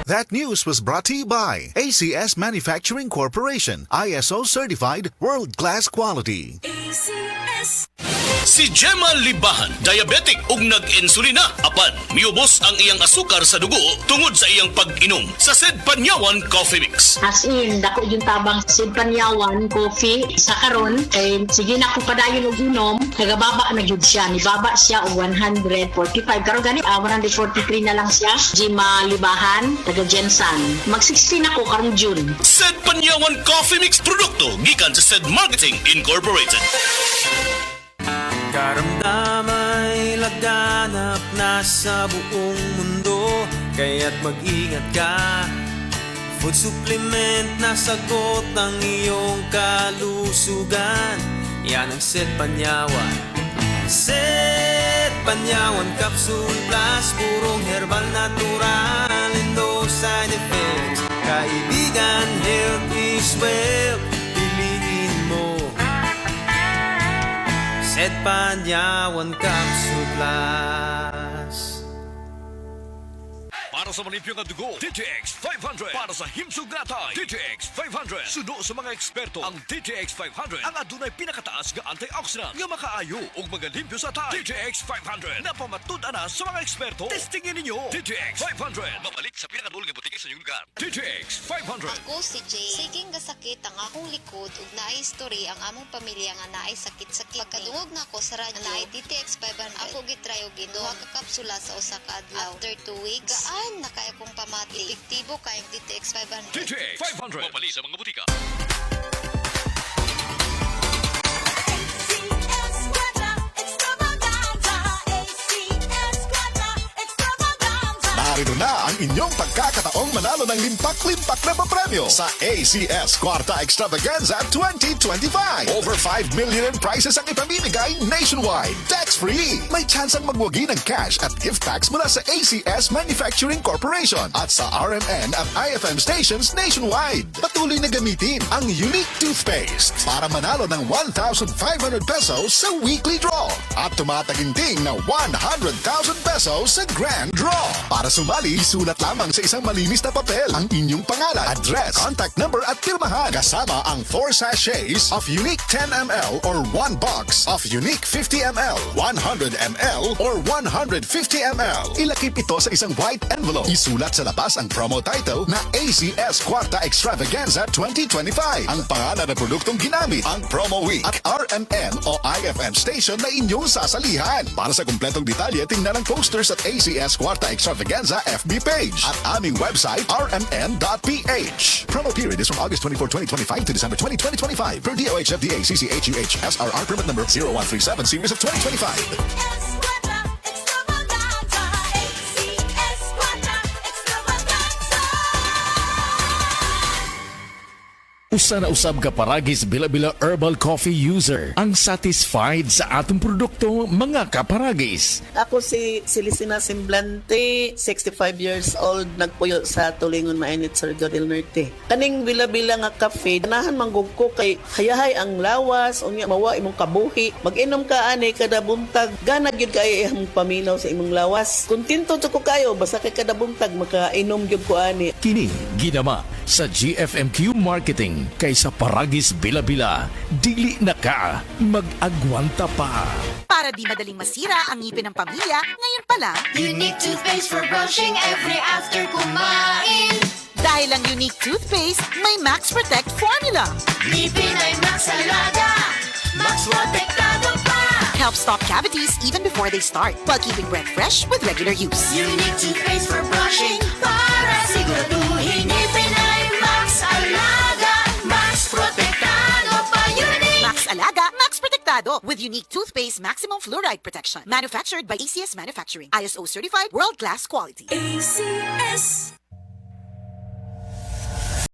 That news was brought to you by ACS Manufacturing Corporation, ISO certified world-class quality. ACS. Si Gemma Libahan, diabetic ug nag-insulina. Apan, miubos ang iyang asukar sa dugo tungod sa iyang pag-inom sa Sed Panyawan Coffee Mix. As in, dako yung tabang Panyawan coffee sa karon kay sige na ko padayon og inom, nagababa na gyud siya. Nibaba siya og 145 karon gani 143 na lang siya. Gemma Libahan, taga Jensan. Mag-16 ako karong June. Sed Panyawan Coffee Mix produkto gikan sa Sed Marketing Incorporated. Karamdamay laganap na sa buong mundo, kaya't mag-ingat ka. Food supplement na sagot ang iyong kalusugan. Yan ang Sed Panyawan. Sed Panyawan Capsule Plus, purong herbal natural and no side effects. Kaibigan, health is wealth. Piliin mo Sed Panyawan Capsule Plus. Para sa malimpyo nga dugo, DTX 500. Para sa himsog natay, DTX 500. Suno sa mga eksperto, ang DTX 500 ang adunay pinakataas nga antioxidant nga makaayo ug magalimpyo sa tay. DTX 500 na pamatud-an na sa mga eksperto. Testingin ninyo DTX 500. Mabalit sa pinakadulong nga butike sa inyong lugar. DTX 500. Ako si Jay. Siging gasakit ang akong likod ug naay history ang among pamilya nga naay sakit-sakit. Pagkadungog na ako sa radyo, naay DTX 500. Ako gitry og duha ka kapsula sa usa ka adlaw. After 2 weeks, gaan na kay akong pamati. Epektibo kayong DTX 500. DTX 500. Mapali sa mga butika. Narito na ang inyong pagkakataong manalo ng limpak-limpak na papremyo sa ACS Kwarta Extravaganza 2025. Over 5 million in prizes ang ipamimigay nationwide. Tax-free. May chance ang magwagi ng cash at gift packs mula sa ACS Manufacturing Corporation at sa RMN at IFM stations nationwide. Patuloy na gamitin ang unique toothpaste para manalo ng 1,500 pesos sa weekly draw at tumataginting na 100,000 pesos sa grand draw. Para sumali, isulat lamang sa isang malinis na papel ang inyong pangalan, address, contact number at pirmahan kasama ang 4 sachets of unique 10ml or 1 box of unique 50ml, 100ml or 150ml. Ilakip ito sa isang white envelope. Isulat sa labas ang promo title na ACS Kwarta Extravaganza 2025. Ang pangalan ng produktong ginamit, ang promo week at RMN o IFM station na inyong sasalihan. Para sa kumpletong detalye, tingnan ang posters at ACS Kwarta Extravaganza FB page at aming website rmn.ph. Promo period is from August 24, 2025 to December 20, 2025 per DOH FDA CCHUH SRR permit number 0137 series of 2025. Usa na usab ka paragis bila-bila herbal coffee user ang satisfied sa atong produkto mga kaparagis. Ako si Celisina Semblante, 65 years old, nagpuyo sa Tulingon Mainit, Surigao del Norte. Kaning bila-bila nga kafe, ganahan manggug ko kay hayahay ang lawas, unya mawa imong kabuhi. Mag-inom ka ani kada buntag, gana gyud kay imong paminaw sa imong lawas. Kontento ko kayo basta kay kada buntag makainom gyud ko ani. Kini ginama sa GFMQ Marketing kaysa paragis bila-bila, dili na ka mag-agwanta pa. Para di madaling masira ang ngipin ng pamilya, ngayon pa lang, Unique toothpaste for brushing every after kumain. dahil ang unique toothpaste, may Max Protect formula. Ngipin ay Max Alaga, Max Protektado pa. Helps stop cavities even before they start, while keeping breath fresh with regular use. Unique toothpaste for brushing para siguraduhin ngipin ay Max Alaga, Max Protektado pa. Unique Max Alaga, Max Protectado with unique toothpaste maximum fluoride protection. Manufactured by ACS Manufacturing. ISO certified world-class quality. ACS.